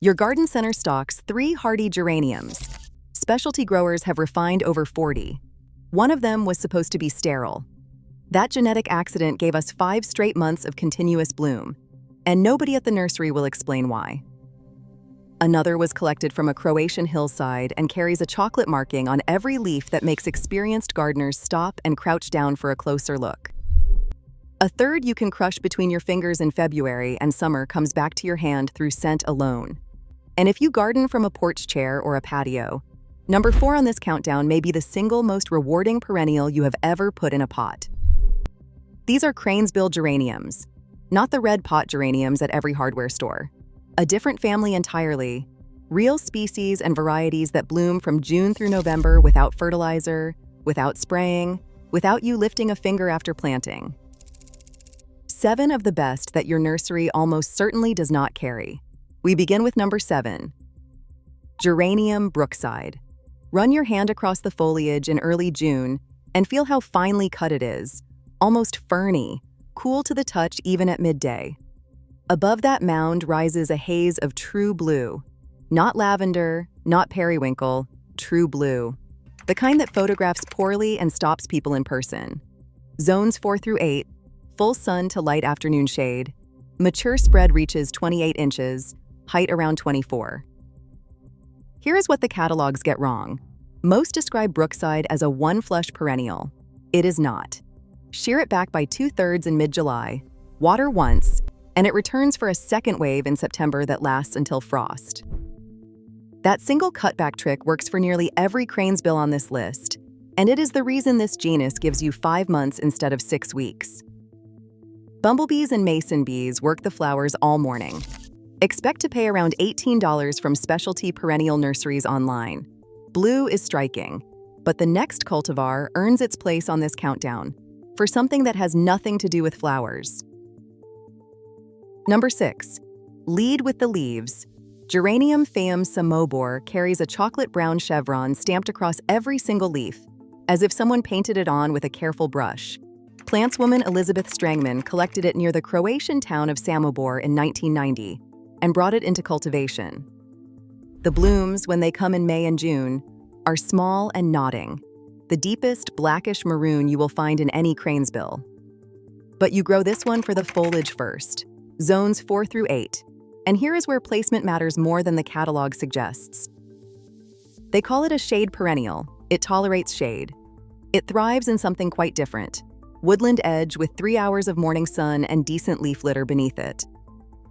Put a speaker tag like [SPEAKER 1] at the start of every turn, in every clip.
[SPEAKER 1] Your garden center stocks 3 hardy geraniums. Specialty growers have refined over 40. One of them was supposed to be sterile. That genetic accident gave us 5 straight months of continuous bloom, and nobody at the nursery will explain why. Another was collected from a Croatian hillside and carries a chocolate marking on every leaf that makes experienced gardeners stop and crouch down for a closer look. A third you can crush between your fingers in February and summer comes back to your hand through scent alone. And if you garden from a porch chair or a patio, number 4 on this countdown may be the single most rewarding perennial you have ever put in a pot. These are cranesbill geraniums, not the red pot geraniums at every hardware store. A different family entirely, real species and varieties that bloom from June through November without fertilizer, without spraying, without you lifting a finger after planting. 7 of the best that your nursery almost certainly does not carry. We begin with number 7. Geranium Brookside. Run your hand across the foliage in early June and feel how finely cut it is, almost ferny, cool to the touch even at midday. Above that mound rises a haze of true blue. Not lavender, not periwinkle, true blue. The kind that photographs poorly and stops people in person. Zones 4 through 8, full sun to light afternoon shade. Mature spread reaches 28 inches, height around 24. Here is what the catalogs get wrong. Most describe Brookside as a one-flush perennial. It is not. Shear it back by 2/3 in mid-July, water once, and it returns for a second wave in September that lasts until frost. That single cutback trick works for nearly every cranesbill on this list, and it is the reason this genus gives you 5 months instead of 6 weeks. Bumblebees and mason bees work the flowers all morning. Expect to pay around $18 from specialty perennial nurseries online. Blue is striking, but the next cultivar earns its place on this countdown for something that has nothing to do with flowers. Number 6. Lead with the leaves. Geranium phaeum Samobor carries a chocolate brown chevron stamped across every single leaf, as if someone painted it on with a careful brush. Plantswoman Elizabeth Strangman collected it near the Croatian town of Samobor in 1990 and brought it into cultivation. The blooms, when they come in May and June, are small and nodding, the deepest blackish maroon you will find in any cranesbill. But you grow this one for the foliage first, zones 4 through 8, and here is where placement matters more than the catalog suggests. They call it a shade perennial. It tolerates shade. It thrives in something quite different, woodland edge with 3 hours of morning sun and decent leaf litter beneath it.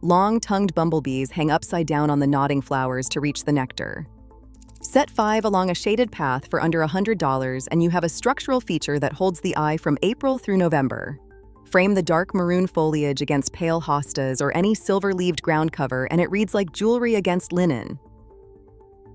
[SPEAKER 1] Long-tongued bumblebees hang upside down on the nodding flowers to reach the nectar. Set 5 along a shaded path for under $100 and you have a structural feature that holds the eye from April through November. Frame the dark maroon foliage against pale hostas or any silver-leaved ground cover and it reads like jewelry against linen.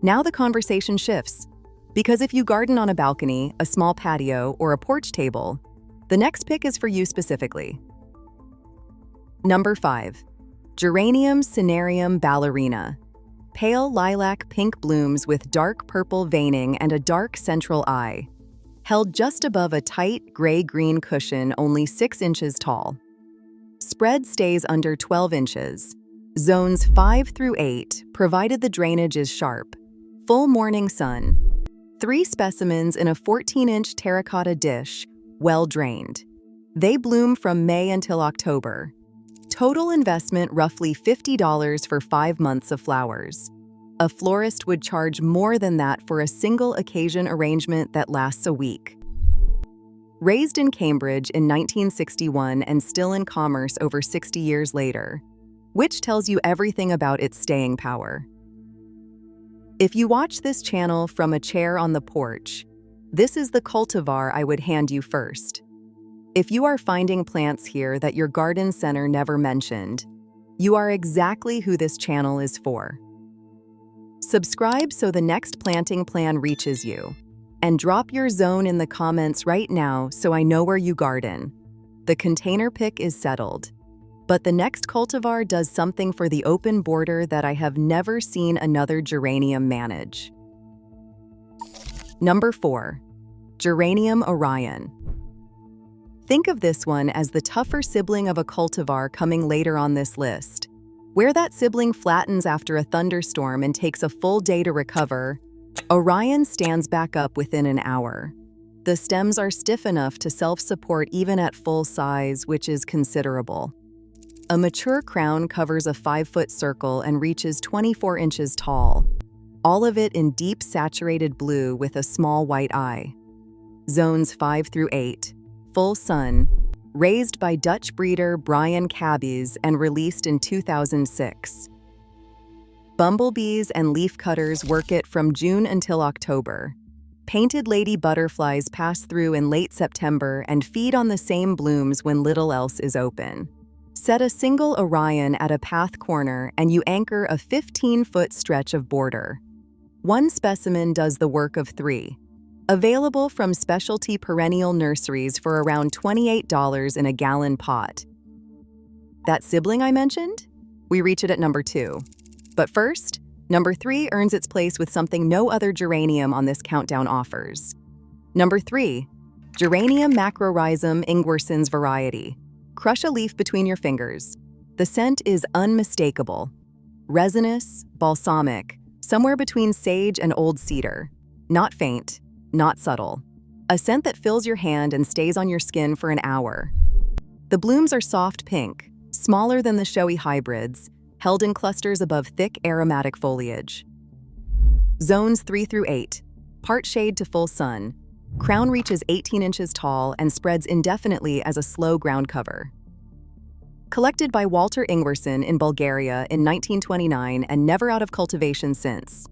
[SPEAKER 1] Now the conversation shifts, because if you garden on a balcony, a small patio, or a porch table, the next pick is for you specifically. Number 5. Geranium Cinerarium Ballerina. Pale lilac pink blooms with dark purple veining and a dark central eye. Held just above a tight gray-green cushion only 6 inches tall. Spread stays under 12 inches. Zones 5 through 8, provided the drainage is sharp. Full morning sun. 3 specimens in a 14-inch terracotta dish, well drained. They bloom from May until October. Total investment roughly $50 for 5 months of flowers. A florist would charge more than that for a single occasion arrangement that lasts a week. Raised in Cambridge in 1961 and still in commerce over 60 years later, which tells you everything about its staying power. If you watch this channel from a chair on the porch, this is the cultivar I would hand you first. If you are finding plants here that your garden center never mentioned, you are exactly who this channel is for. Subscribe so the next planting plan reaches you, and drop your zone in the comments right now so I know where you garden. The container pick is settled, but the next cultivar does something for the open border that I have never seen another geranium manage. Number 4. Geranium Orion. Think of this one as the tougher sibling of a cultivar coming later on this list. Where that sibling flattens after a thunderstorm and takes a full day to recover, Orion stands back up within an hour. The stems are stiff enough to self-support even at full size, which is considerable. A mature crown covers a 5-foot circle and reaches 24 inches tall, all of it in deep saturated blue with a small white eye. Zones 5 through 8, full sun, raised by Dutch breeder Brian Cabbies and released in 2006. Bumblebees and leafcutters work it from June until October. Painted lady butterflies pass through in late September and feed on the same blooms when little else is open. Set a single Orion at a path corner and you anchor a 15-foot stretch of border. One specimen does the work of 3. Available from specialty perennial nurseries for around $28 in a gallon pot. That sibling I mentioned? We reach it at number 2. But first, number 3 earns its place with something no other geranium on this countdown offers. Number 3, Geranium macrorhizum Ingwersen's variety. Crush a leaf between your fingers. The scent is unmistakable. Resinous, balsamic, somewhere between sage and old cedar. Not faint, not subtle. A scent that fills your hand and stays on your skin for an hour. The blooms are soft pink, smaller than the showy hybrids, held in clusters above thick aromatic foliage. Zones 3 through 8, part shade to full sun. Crown reaches 18 inches tall and spreads indefinitely as a slow ground cover. Collected by Walter Ingwersen in Bulgaria in 1929 and never out of cultivation since.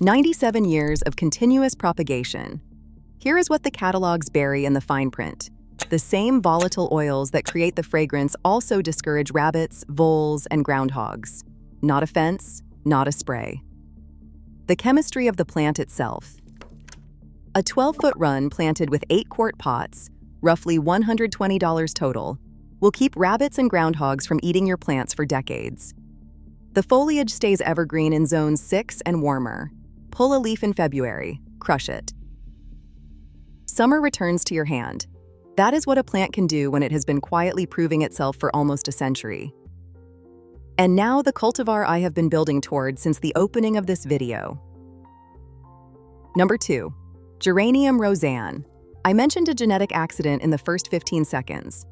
[SPEAKER 1] 97 years of continuous propagation. Here is what the catalogs bury in the fine print. The same volatile oils that create the fragrance also discourage rabbits, voles, and groundhogs. Not a fence, not a spray. The chemistry of the plant itself. A 12-foot run planted with 8-quart pots, roughly $120 total, will keep rabbits and groundhogs from eating your plants for decades. The foliage stays evergreen in zones 6 and warmer. Pull a leaf in February, crush it. Summer returns to your hand. That is what a plant can do when it has been quietly proving itself for almost a century. And now the cultivar I have been building toward since the opening of this video. Number 2. Geranium Rozanne. I mentioned a genetic accident in the first 15 seconds.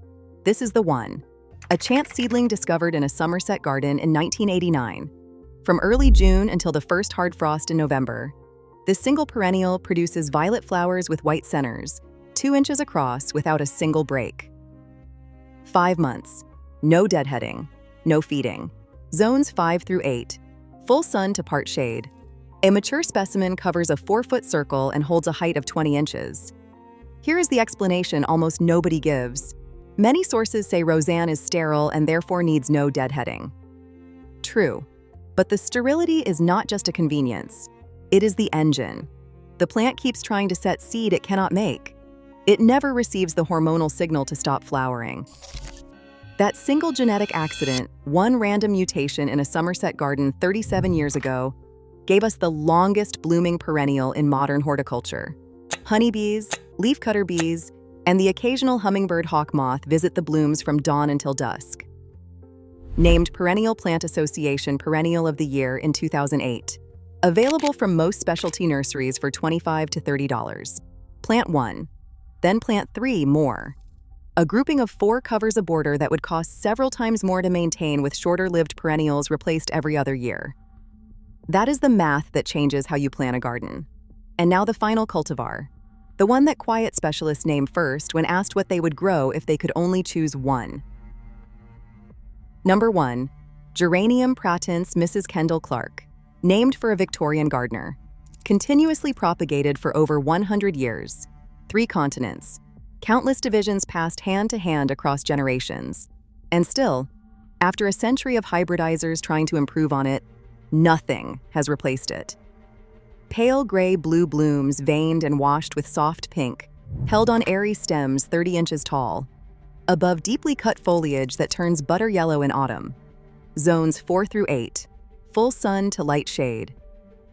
[SPEAKER 1] This is the one. A chance seedling discovered in a Somerset garden in 1989. From early June until the first hard frost in November, this single perennial produces violet flowers with white centers, 2 inches across without a single break. 5 months. No deadheading. No feeding. Zones 5 through 8. Full sun to part shade. A mature specimen covers a 4-foot circle and holds a height of 20 inches. Here is the explanation almost nobody gives. Many sources say Rozanne is sterile and therefore needs no deadheading. True, but the sterility is not just a convenience. It is the engine. The plant keeps trying to set seed it cannot make. It never receives the hormonal signal to stop flowering. That single genetic accident, one random mutation in a Somerset garden 37 years ago, gave us the longest blooming perennial in modern horticulture. Honeybees, leafcutter bees, and the occasional hummingbird hawk moth visit the blooms from dawn until dusk. Named Perennial Plant Association Perennial of the Year in 2008. Available from most specialty nurseries for $25 to $30. Plant 1, then plant 3 more. A grouping of 4 covers a border that would cost several times more to maintain with shorter-lived perennials replaced every other year. That is the math that changes how you plan a garden. And now the final cultivar. The one that quiet specialists name first when asked what they would grow if they could only choose one. Number 1. Geranium pratense Mrs. Kendall Clark. Named for a Victorian gardener. Continuously propagated for over 100 years. 3 continents. Countless divisions passed hand to hand across generations. And still, after a century of hybridizers trying to improve on it, nothing has replaced it. Pale gray-blue blooms veined and washed with soft pink, held on airy stems 30 inches tall, above deeply cut foliage that turns butter yellow in autumn. Zones 4 through 8, full sun to light shade.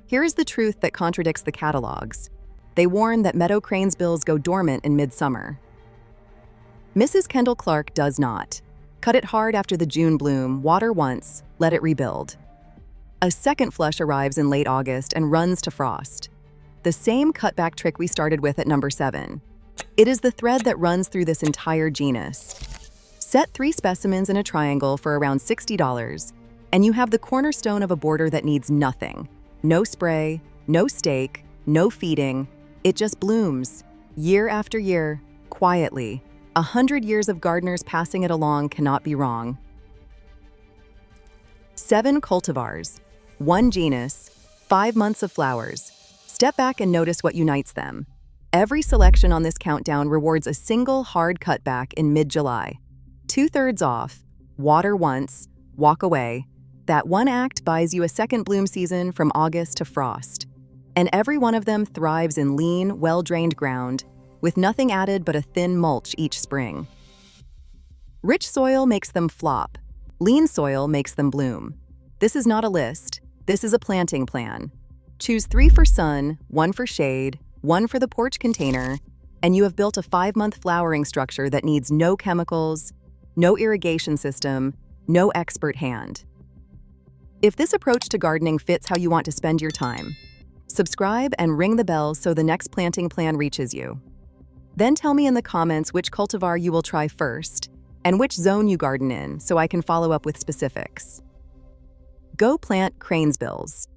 [SPEAKER 1] Here is the truth that contradicts the catalogs. They warn that meadow cranesbills go dormant in midsummer. Mrs. Kendall Clark does not. Cut it hard after the June bloom, water once, let it rebuild. A second flush arrives in late August and runs to frost. The same cutback trick we started with at number 7. It is the thread that runs through this entire genus. Set 3 specimens in a triangle for around $60, and you have the cornerstone of a border that needs nothing. No spray, no stake, no feeding. It just blooms, year after year, quietly. 100 years of gardeners passing it along cannot be wrong. 7 cultivars, 1 genus, 5 months of flowers. Step back and notice what unites them. Every selection on this countdown rewards a single hard cutback in mid-July. 2/3 off, water once, walk away. That one act buys you a second bloom season from August to frost. And every one of them thrives in lean, well-drained ground, with nothing added but a thin mulch each spring. Rich soil makes them flop. Lean soil makes them bloom. This is not a list. This is a planting plan. Choose 3 for sun, 1 for shade, 1 for the porch container, and you have built a 5-month flowering structure that needs no chemicals, no irrigation system, no expert hand. If this approach to gardening fits how you want to spend your time, subscribe and ring the bell so the next planting plan reaches you. Then tell me in the comments which cultivar you will try first and which zone you garden in so I can follow up with specifics. Go plant cranesbills.